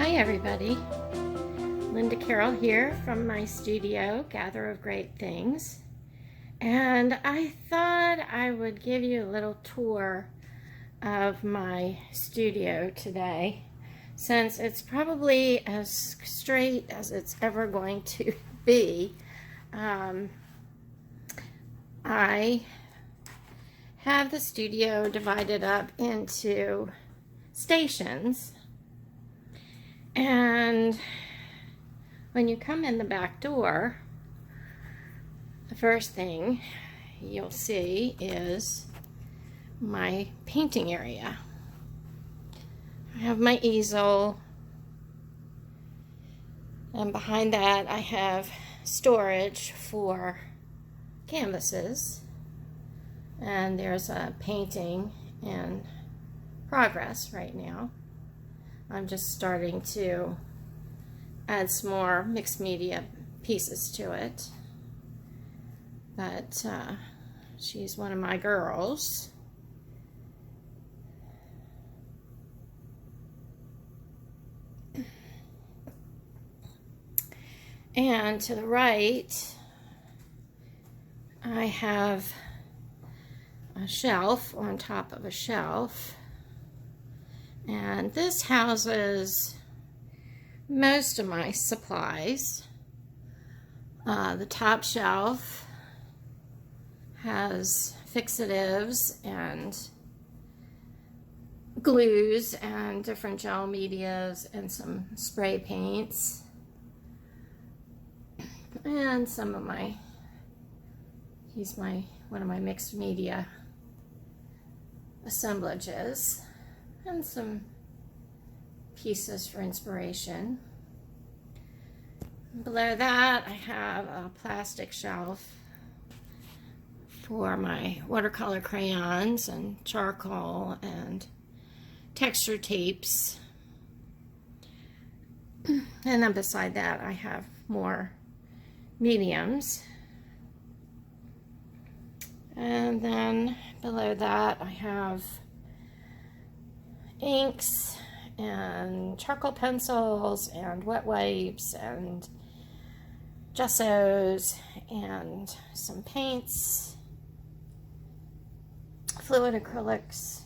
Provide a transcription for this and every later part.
Hi everybody, Linda Carroll here from my studio, Gather of Great Things. And I thought I would give you a little tour of my studio today, since it's probably as straight as it's ever going to be. I have the studio divided up into stations. And when you come in the back door, the first thing you'll see is my painting area. I have my easel, and behind that I have storage for canvases, and there's a painting in progress right now. I'm just starting to add some more mixed media pieces to it. But she's one of my girls. And to the right, I have a shelf on top of a shelf. And this houses most of my supplies. The top shelf has fixatives and glues and different gel medias and some spray paints. And some of my, one of my mixed media assemblages. And some pieces for inspiration. Below that, I have a plastic shelf for my watercolor crayons and charcoal and texture tapes. And then beside that, I have more mediums. And then below that, I have inks and charcoal pencils and wet wipes and gessos and some paints, fluid acrylics,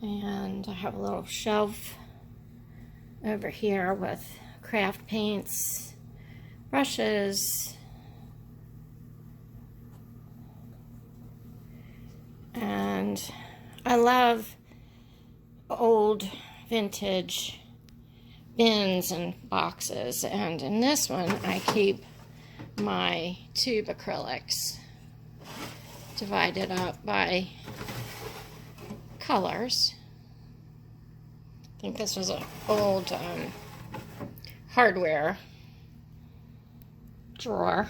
and I have a little shelf over here with craft paints, brushes, and I love old vintage bins and boxes, and in this one I keep my tube acrylics divided up by colors. I think this was an old hardware drawer.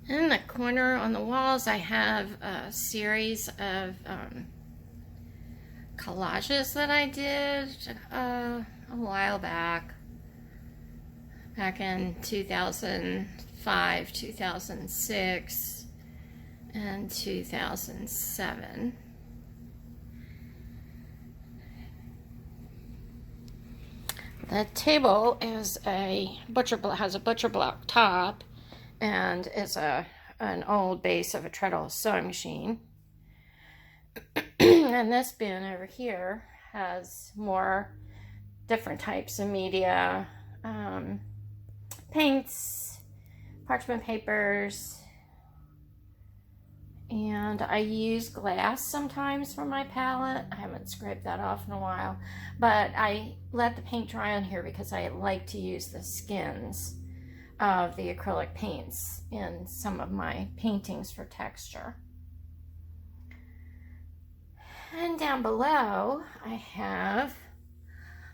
In the corner on the walls, I have a series of collages that I did a while back in 2005, 2006, and 2007. The table is has a butcher block top, and it's an old base of a treadle sewing machine. And this bin over here has more different types of media, paints, parchment papers, and I use glass sometimes for my palette. I haven't scraped that off in a while, but I let the paint dry on here because I like to use the skins of the acrylic paints in some of my paintings for texture. And down below, I have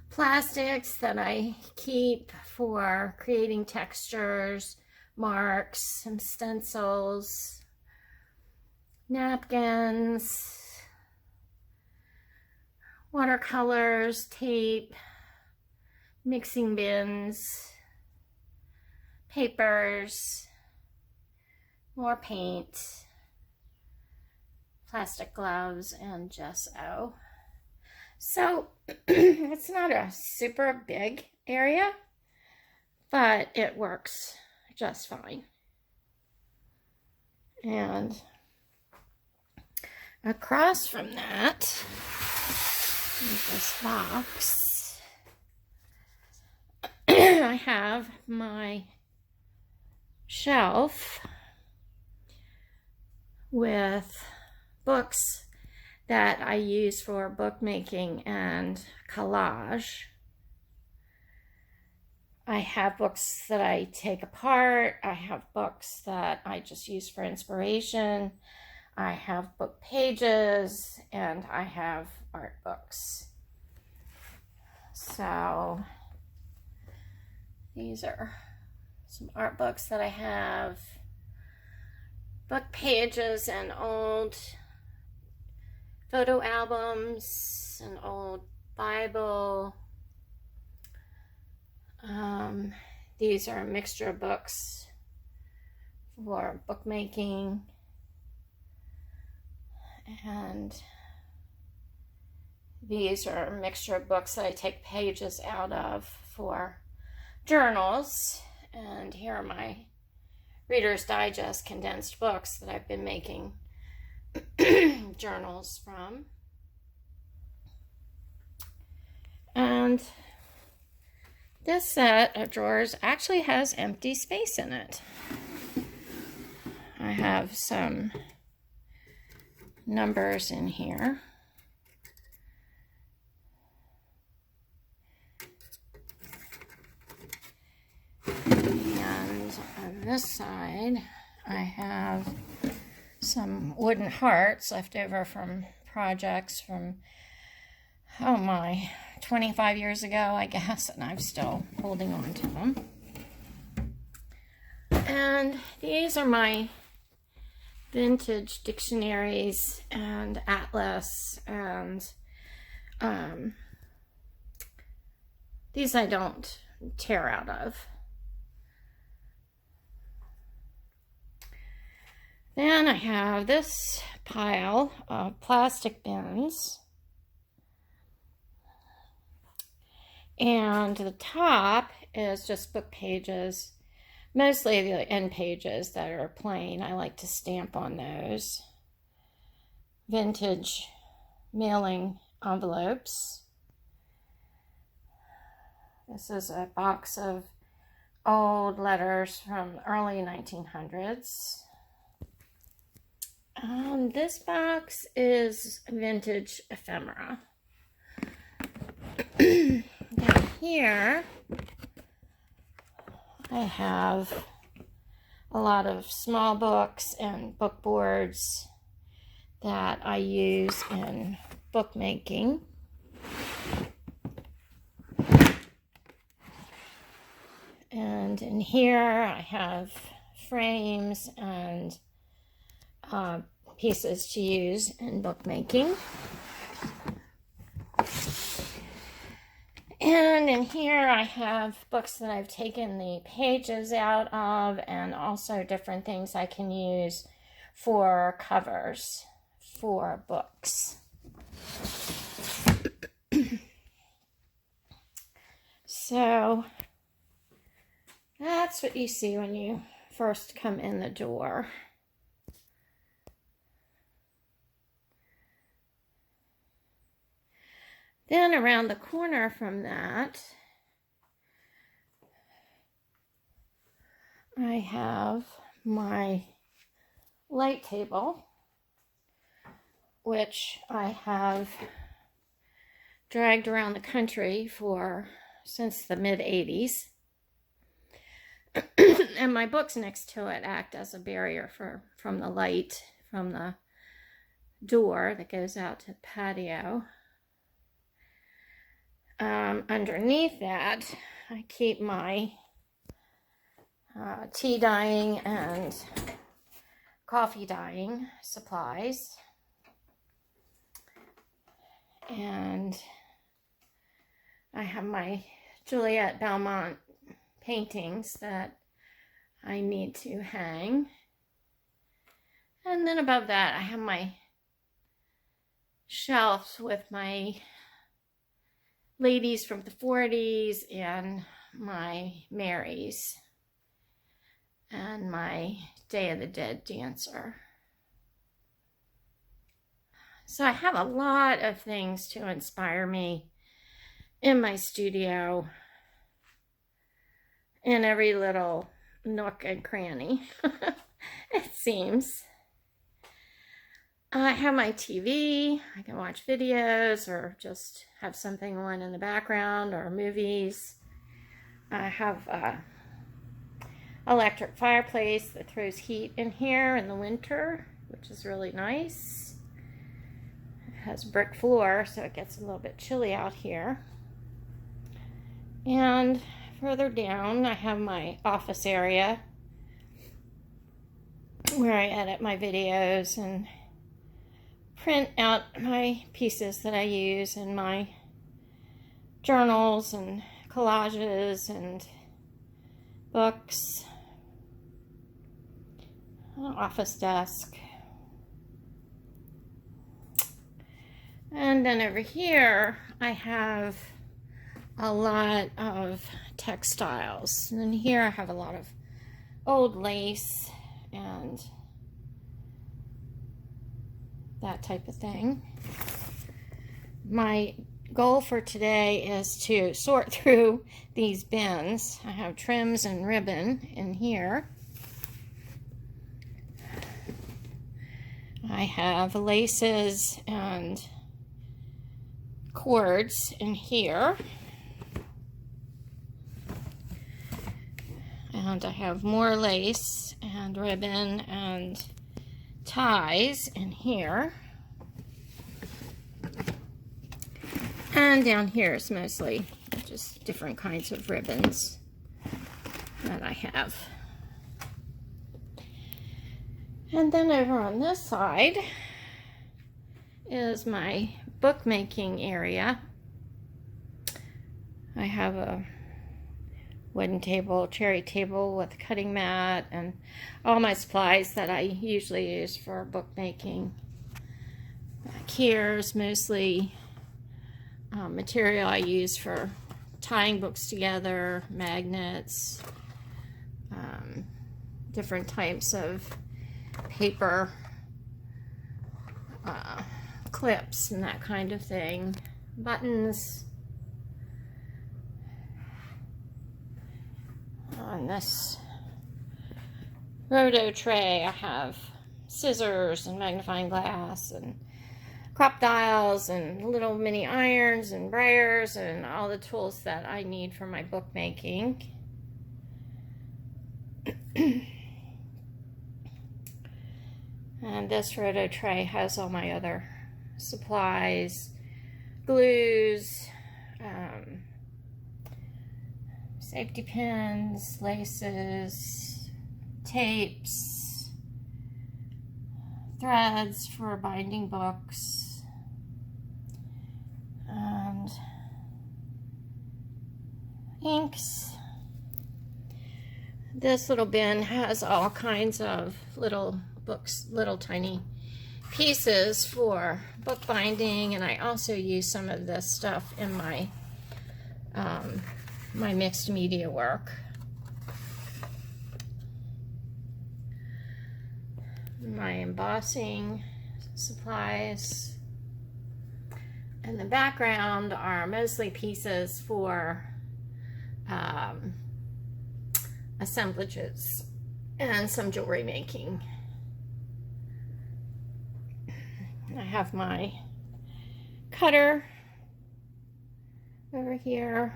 plastics that I keep for creating textures, marks, some stencils, napkins, watercolors, tape, mixing bins, papers, more paint, plastic gloves, and gesso. So it's not a super big area, but it works just fine. And across from that is this box. I have my shelf with books that I use for bookmaking and collage. I have books that I take apart. I have books that I just use for inspiration. I have book pages, and I have art books. So these are some art books that I have, book pages and old photo albums, an old Bible. These are a mixture of books for bookmaking, and these are a mixture of books that I take pages out of for journals. And here are my Reader's Digest condensed books that I've been making journals from. And this set of drawers actually has empty space in it. I have some numbers in here. And on this side, I have some wooden hearts left over from projects from, oh my, 25 years ago, I guess, and I'm still holding on to them. And these are my vintage dictionaries and atlas, and these I don't tear out of. Then I have this pile of plastic bins. And the top is just book pages, mostly the end pages that are plain. I like to stamp on those. Vintage mailing envelopes. This is a box of old letters from early 1900s. This box is vintage ephemera. Down here, I have a lot of small books and book boards that I use in bookmaking. And in here, I have frames and pieces to use in bookmaking. And in here I have books that I've taken the pages out of, and also different things I can use for covers for books. So that's what you see when you first come in the door. Then around the corner from that, I have my light table, which I have dragged around the country since the mid-80s. And my books next to it act as a barrier from the light from the door that goes out to the patio. Underneath that, I keep my tea dyeing and coffee dyeing supplies. And I have my Juliette Belmont paintings that I need to hang. And then above that, I have my shelves with my ladies from the 40s and my Marys and my Day of the Dead dancer. So I have a lot of things to inspire me in my studio, in every little nook and cranny, it seems. I have my TV. I can watch videos or just have something on in the background, or movies. I have an electric fireplace that throws heat in here in the winter, which is really nice. It has brick floor, so it gets a little bit chilly out here. And further down, I have my office area where I edit my videos and print out my pieces that I use in my journals and collages and books. An office desk. And then over here, I have a lot of textiles. And then here I have a lot of old lace and that type of thing. My goal for today is to sort through these bins. I have trims and ribbon in here. I have laces and cords in here. And I have more lace and ribbon and ties in here. And down here is mostly just different kinds of ribbons that I have. And then over on this side is my bookmaking area. I have a wooden table, cherry table with a cutting mat, and all my supplies that I usually use for bookmaking. Back here is mostly material I use for tying books together, magnets, different types of paper, clips and that kind of thing, buttons. On this roto tray, I have scissors and magnifying glass and crop dials and little mini irons and brayers and all the tools that I need for my bookmaking. And this roto tray has all my other supplies, glues, safety pins, laces, tapes, threads for binding books, and inks. This little bin has all kinds of little books, little tiny pieces for bookbinding, and I also use some of this stuff in my my mixed media work. My embossing supplies. In the background are mostly pieces for assemblages and some jewelry making. I have my cutter over here.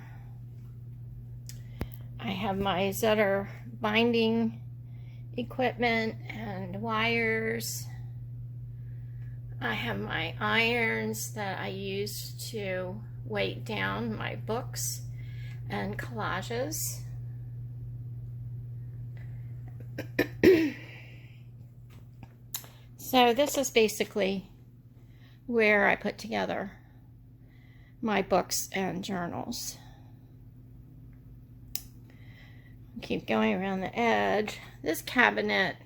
I have my Zetter binding equipment and wires. I have my irons that I use to weight down my books and collages. So this is basically where I put together my books and journals. Keep going around the edge. This cabinet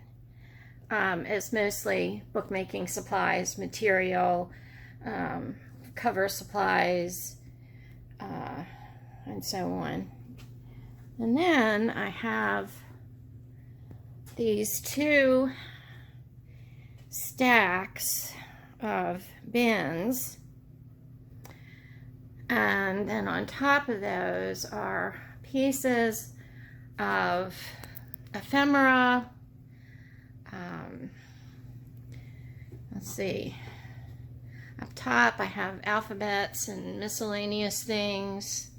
is mostly bookmaking supplies, material, cover supplies, and so on. And then I have these two stacks of bins, and then on top of those are pieces of ephemera. Let's see, up top I have alphabets and miscellaneous things.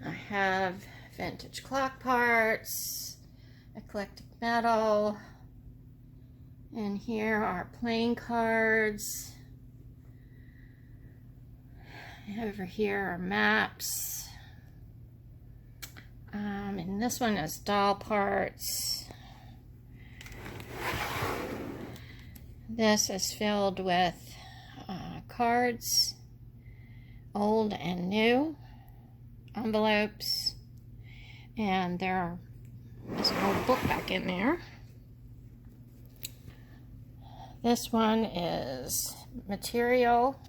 I have vintage clock parts, eclectic metal, and here are playing cards. Over here are maps, and this one is doll parts. This is filled with cards, old and new, envelopes, and there's an old book back in there. This one is material.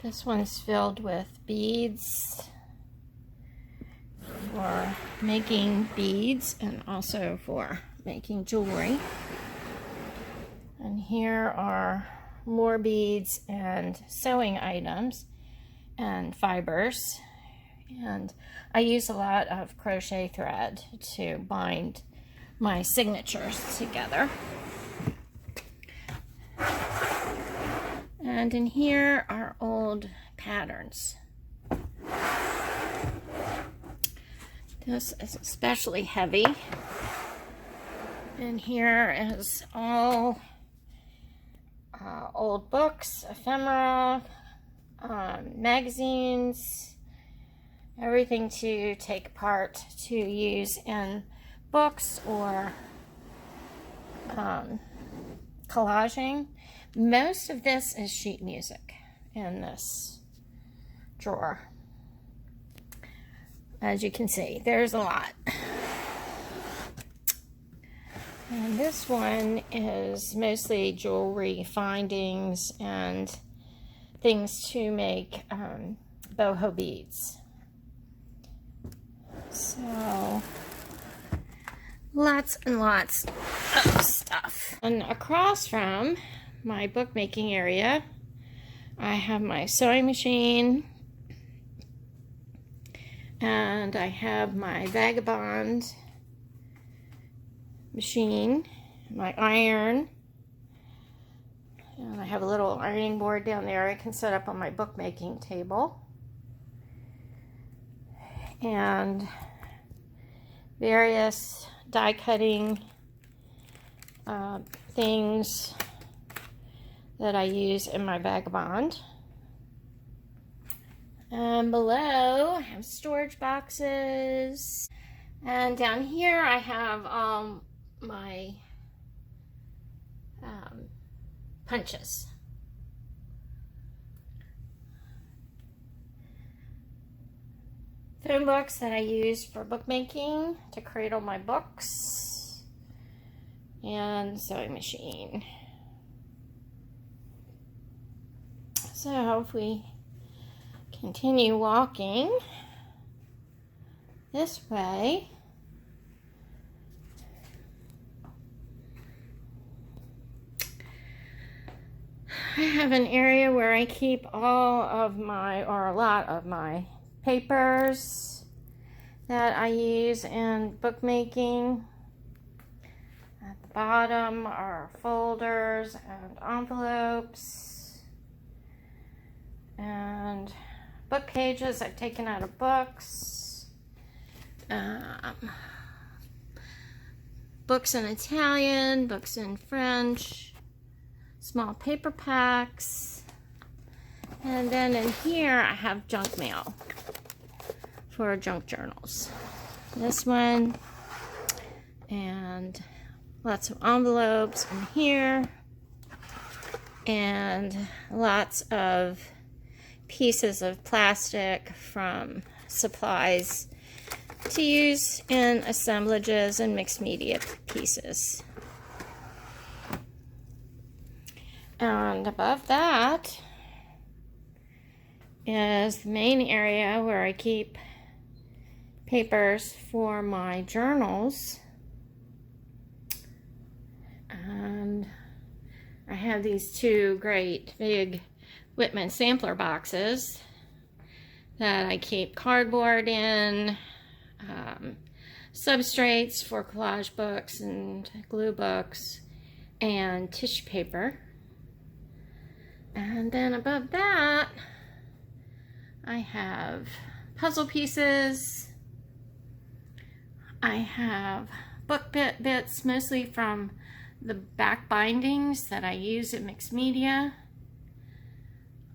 This one's filled with beads for making beads and also for making jewelry. And here are more beads and sewing items and fibers. And I use a lot of crochet thread to bind my signatures together. And in here are old patterns. This is especially heavy. And here is all old books, ephemera, magazines, everything to take apart to use in books or collaging. Most of this is sheet music in this drawer. As you can see, there's a lot. And this one is mostly jewelry findings and things to make boho beads. So, lots and lots of stuff. And across from my bookmaking area, I have my sewing machine, and I have my Vagabond machine, my iron, and I have a little ironing board down there I can set up on my bookmaking table, and various die cutting things that I use in my Vagabond. And below I have storage boxes, and down here I have my punches. Phone books that I use for bookmaking to cradle my books, and sewing machine. So if we continue walking this way, I have an area where I keep all of my, or a lot of my papers that I use in bookmaking. At the bottom are folders and envelopes and book pages I've taken out of books, books in Italian, books in French, small paper packs, and then in here I have junk mail for junk journals. This one, and lots of envelopes in here, and lots of pieces of plastic from supplies to use in assemblages and mixed media pieces. And above that is the main area where I keep papers for my journals. And I have these two great big Whitman sampler boxes that I keep cardboard in, substrates for collage books and glue books, and tissue paper. And then above that, I have puzzle pieces. I have book bits, mostly from the back bindings that I use in mixed media.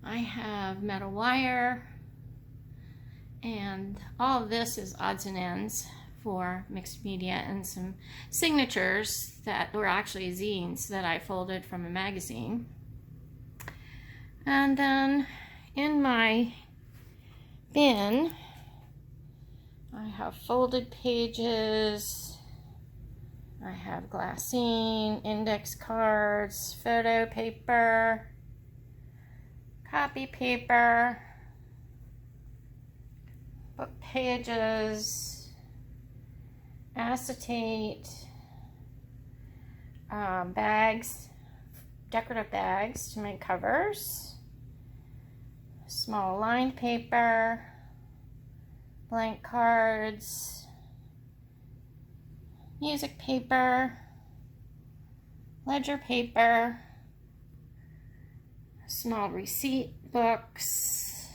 I have metal wire, and all of this is odds and ends for mixed media, and some signatures that were actually zines that I folded from a magazine. And then in my bin, I have folded pages, I have glassine, index cards, photo paper, copy paper, book pages, acetate, bags, decorative bags to make covers, small lined paper, blank cards, music paper, ledger paper, small receipt books.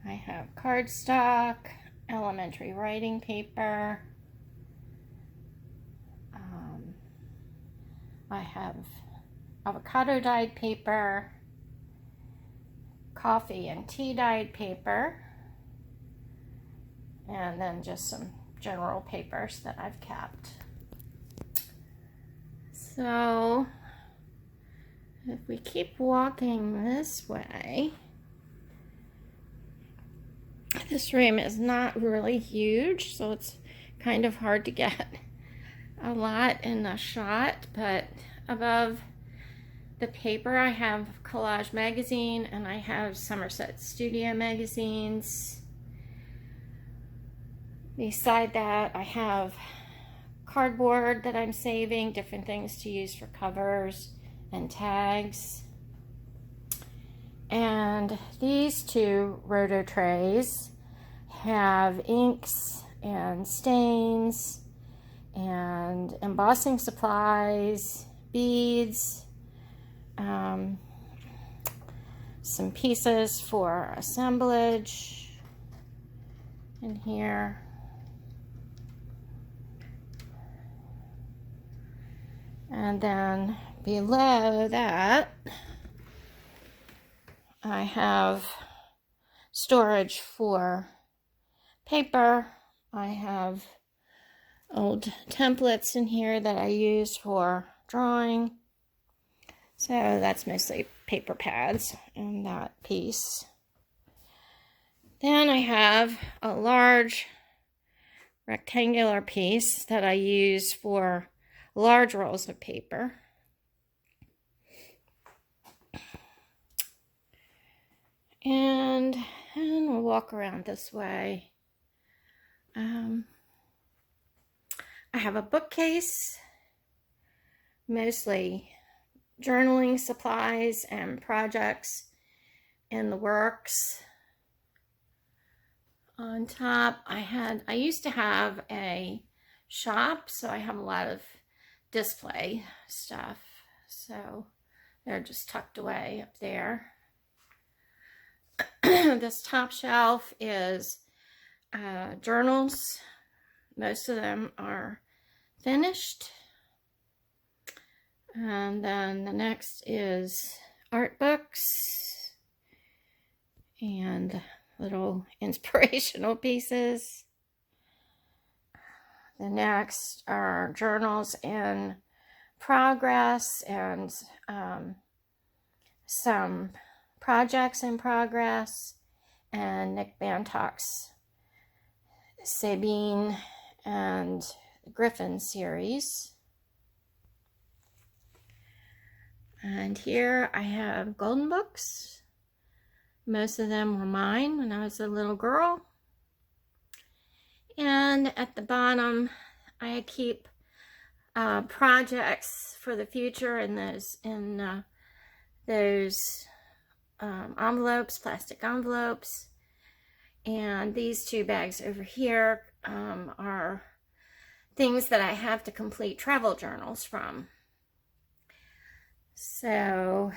I have cardstock, elementary writing paper. I have avocado dyed paper, coffee and tea dyed paper, and then just some general papers that I've kept. So if we keep walking this way, this room is not really huge, so it's kind of hard to get a lot in the shot, but above the paper I have Collage magazine, and I have Somerset Studio magazines. Beside that I have cardboard that I'm saving, different things to use for covers and tags. And these two roto trays have inks and stains and embossing supplies, beads, some pieces for assemblage in here. And then below that, I have storage for paper. I have old templates in here that I use for drawing. So that's mostly paper pads in that piece. Then I have a large rectangular piece that I use for large rolls of paper. And we'll walk around this way. I have a bookcase, mostly journaling supplies and projects in the works. On top, I used to have a shop, so I have a lot of display stuff. So they're just tucked away up there. This top shelf is journals. Most of them are finished. And then the next is art books and little inspirational pieces. The next are journals in progress and some projects in progress, and Nick Bantock's Sabine and Griffin series. And here I have golden books. Most of them were mine when I was a little girl. And at the bottom, I keep projects for the future in those envelopes, plastic envelopes. And these two bags over here are things that I have to complete travel journals from. So,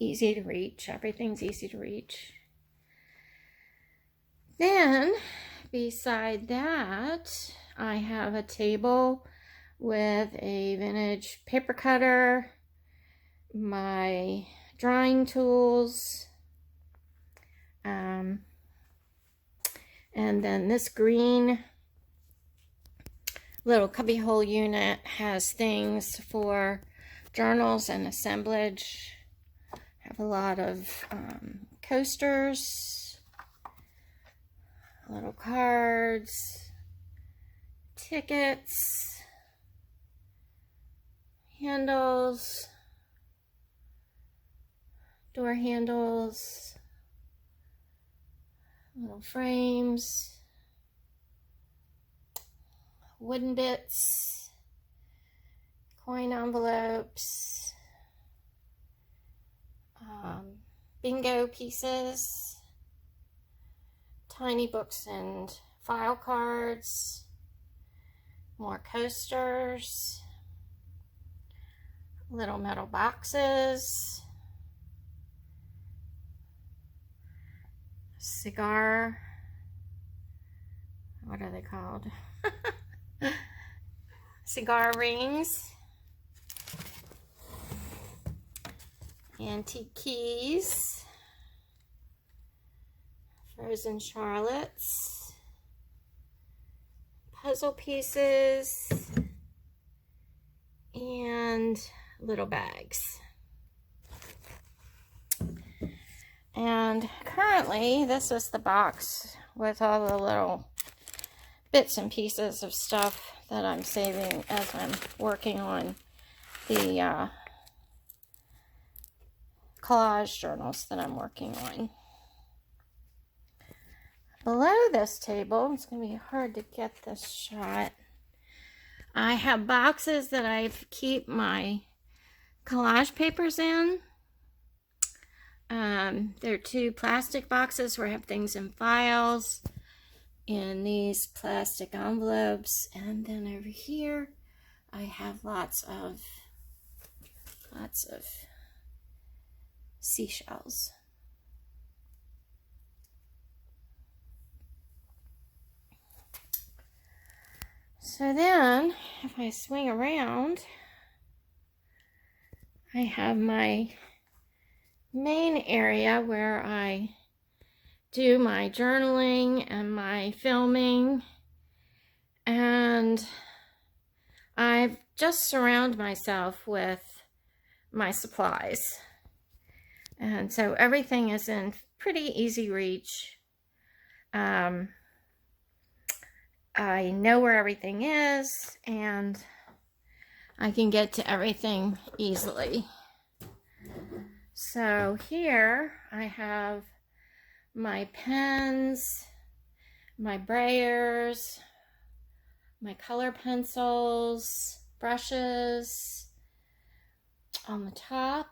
easy to reach. Everything's easy to reach. Then, beside that, I have a table with a vintage paper cutter, my drawing tools, and then this green little cubbyhole unit has things for journals and assemblage. I have a lot of coasters, little cards, tickets, handles, door handles, little frames, wooden bits, coin envelopes, bingo pieces, tiny books and file cards, more coasters, little metal boxes, cigar, what are they called? Cigar rings, antique keys, frozen Charlottes, puzzle pieces, and little bags. And currently, this is the box with all the little bits and pieces of stuff that I'm saving as I'm working on the collage journals that I'm working on. Below this table, it's going to be hard to get this shot, I have boxes that I keep my collage papers in. There are two plastic boxes where I have things in files, in these plastic envelopes, and then over here I have lots of seashells. So then, if I swing around, I have my main area where I do my journaling and my filming, and I've just surrounded myself with my supplies, and so everything is in pretty easy reach. I know where everything is, and I can get to everything easily. So here I have my pens, my brayers, my color pencils, brushes on the top.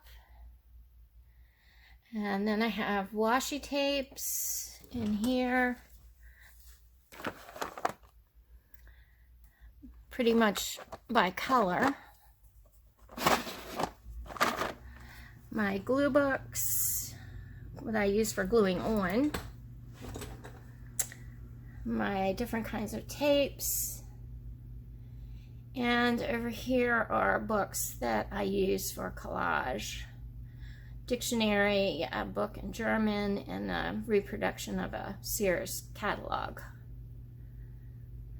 And then I have washi tapes in here. Pretty much by color. My glue books, what I use for gluing on. My different kinds of tapes. And over here are books that I use for collage. Dictionary, a book in German, and a reproduction of a Sears catalog.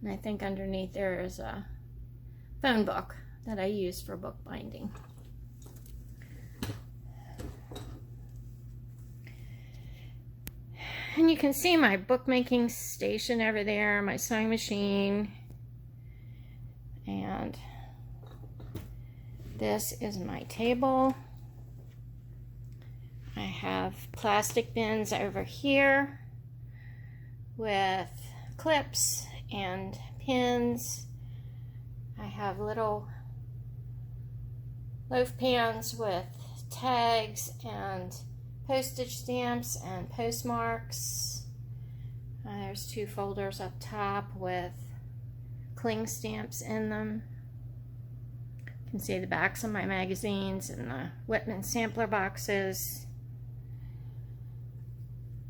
And I think underneath there is a phone book that I use for bookbinding. And you can see my bookmaking station over there, my sewing machine. And this is my table. I have plastic bins over here with clips and pins. I have little loaf pans with tags and postage stamps and postmarks. There's 2 folders up top with cling stamps in them. You can see the backs of my magazines and the Whitman sampler boxes.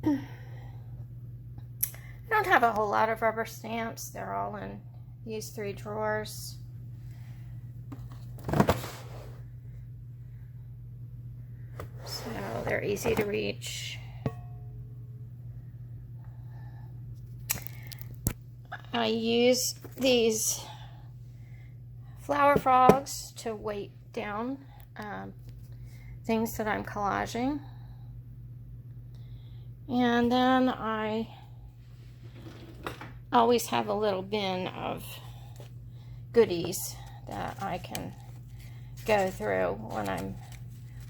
I don't have a whole lot of rubber stamps. They're all in these 3 drawers. So they're easy to reach. I use these flower frogs to weight down things that I'm collaging. And then I always have a little bin of goodies that I can go through when I'm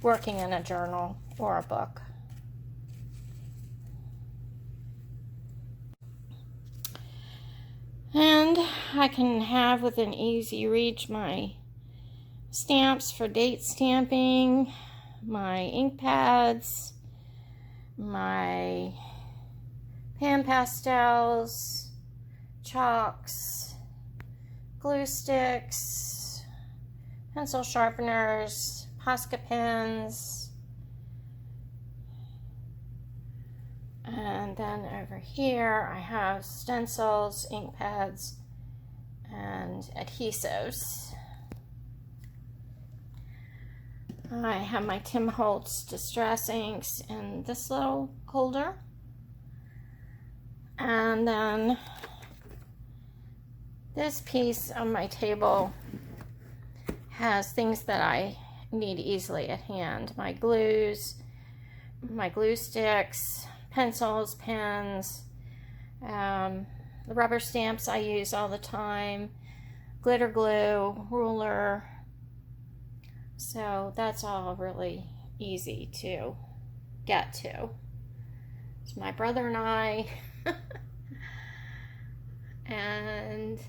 working in a journal or a book. And I can have within easy reach my stamps for date stamping, my ink pads, my pan pastels, chalks, glue sticks, pencil sharpeners, Posca pens, and then over here I have stencils, ink pads, and adhesives. I have my Tim Holtz Distress inks in this little holder, and then this piece on my table has things that I need easily at hand. My glues, my glue sticks, pencils, pens, the rubber stamps I use all the time, glitter glue, ruler. So that's all really easy to get to. It's my brother and I. And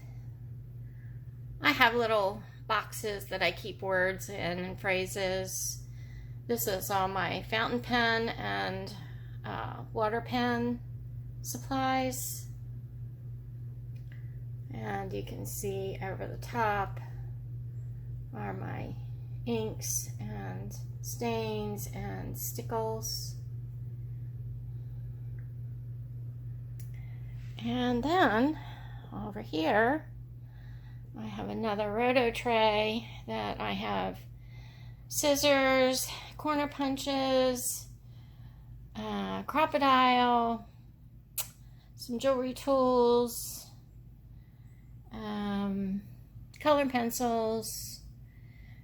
I have little boxes that I keep words in and phrases. This is all my fountain pen and water pen supplies. And you can see over the top are my inks and stains and stickles. And then over here I have another roto tray that I have scissors, corner punches, crocodile, some jewelry tools, color pencils.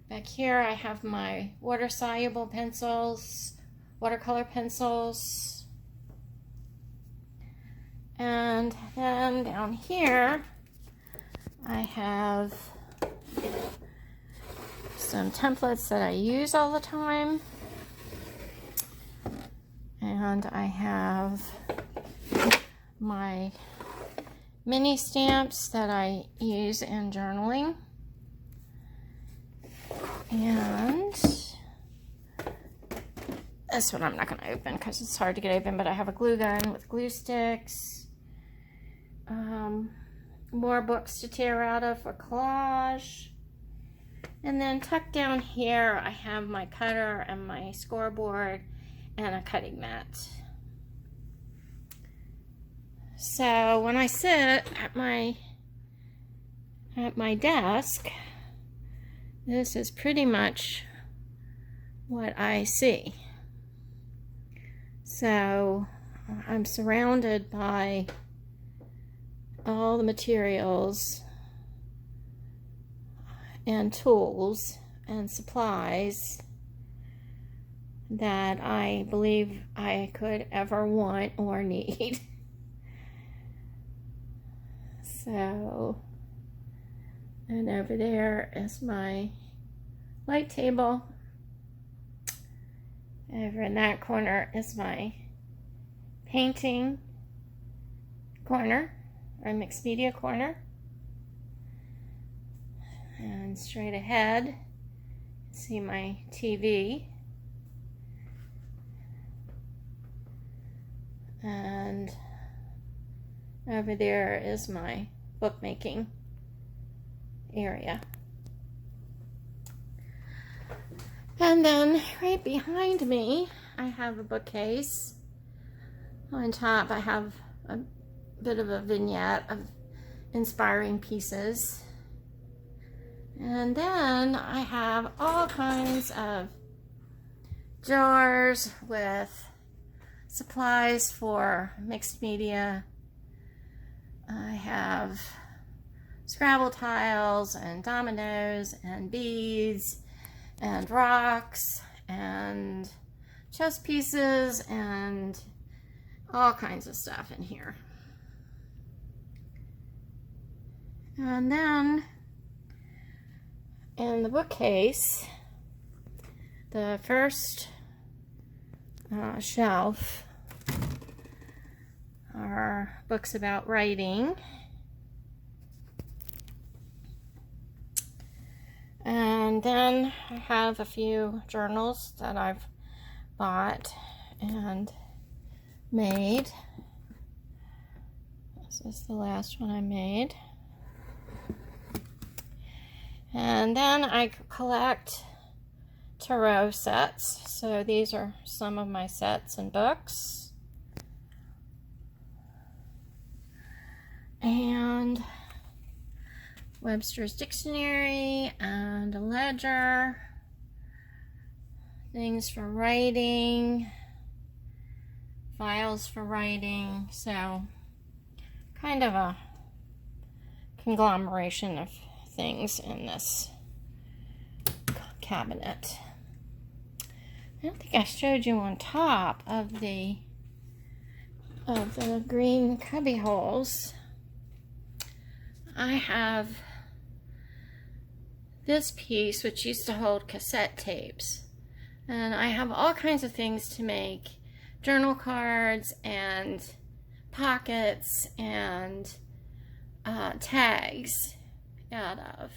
Back here I have my water-soluble pencils, watercolor pencils. And then down here I have some templates that I use all the time. And I have my mini stamps that I use in journaling. And this one I'm not going to open because it's hard to get open, but I have a glue gun with glue sticks. More books to tear out of for collage. And then tucked down here I have my cutter and my scoreboard and a cutting mat. So when I sit at my desk, this is pretty much what I see. So I'm surrounded by all the materials and tools and supplies that I believe I could ever want or need. So, and over there is my light table. Over in that corner is my painting corner, or mixed media corner. And straight ahead, see my TV. And over there is my bookmaking area. And then right behind me, I have a bookcase. On top, I have a bit of a vignette of inspiring pieces. And then I have all kinds of drawers with supplies for mixed media. I have Scrabble tiles and dominoes and beads and rocks and chess pieces and all kinds of stuff in here. And then in the bookcase, the first shelf are books about writing. And then I have a few journals that I've bought and made. This is the last one I made. And then I collect tarot sets. So these are some of my sets and books. And Webster's Dictionary and a ledger. Things for writing. Files for writing. So kind of a conglomeration of things in this cabinet. I don't think I showed you on top of the green cubby holes. I have this piece which used to hold cassette tapes, and I have all kinds of things to make journal cards and pockets and tags out of,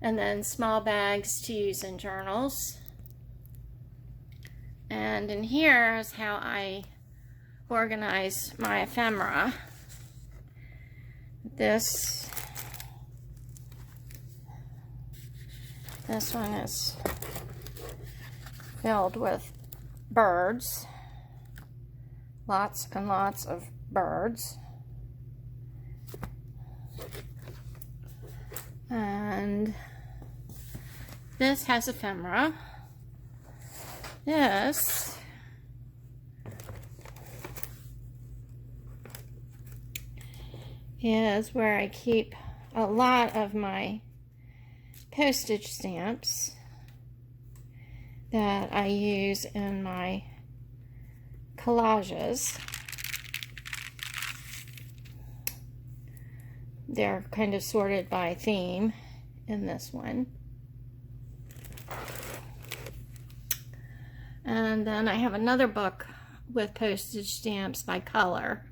and then small bags to use in journals. And in here is how I organize my ephemera. This one is filled with birds, lots and lots of birds. And this has ephemera. This is where I keep a lot of my postage stamps that I use in my collages. They're kind of sorted by theme in this one. And then I have another book with postage stamps by color.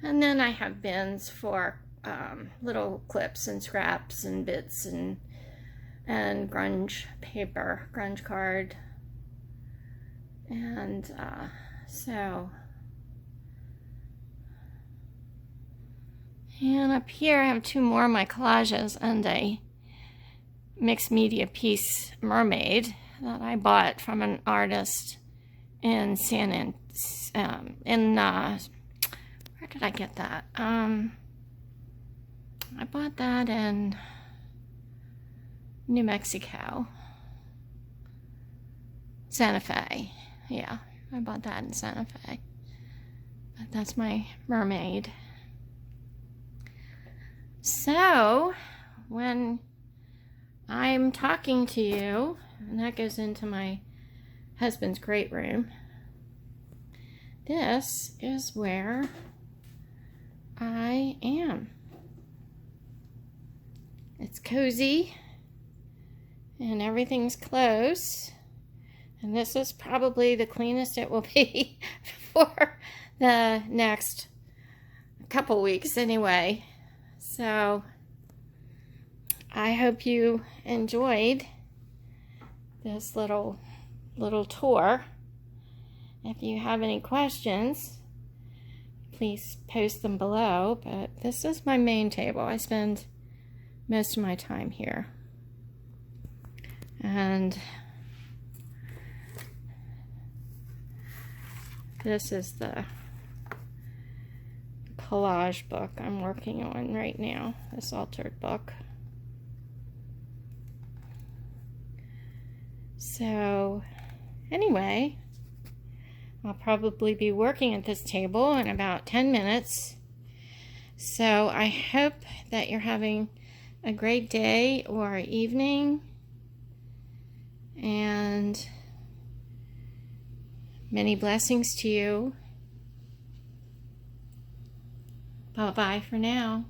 And then I have bins for little clips and scraps and bits and grunge paper, grunge card. And and up here I have two more of my collages and a mixed media piece mermaid that I bought from an artist in where did I get that? I bought that in New Mexico. Santa Fe. Yeah, I bought that in Santa Fe. But that's my mermaid. So, when I'm talking to you, and that goes into my husband's great room. This is where I am. It's cozy and everything's close. And this is probably the cleanest it will be for the next couple weeks anyway. So I hope you enjoyed this little tour. If you have any questions, please post them below. But this is my main table. I spend most of my time here. And this is the collage book I'm working on right now, this altered book. So anyway, I'll probably be working at this table in about 10 minutes. So I hope that you're having a great day or evening, and many blessings to you. Bye-bye for now.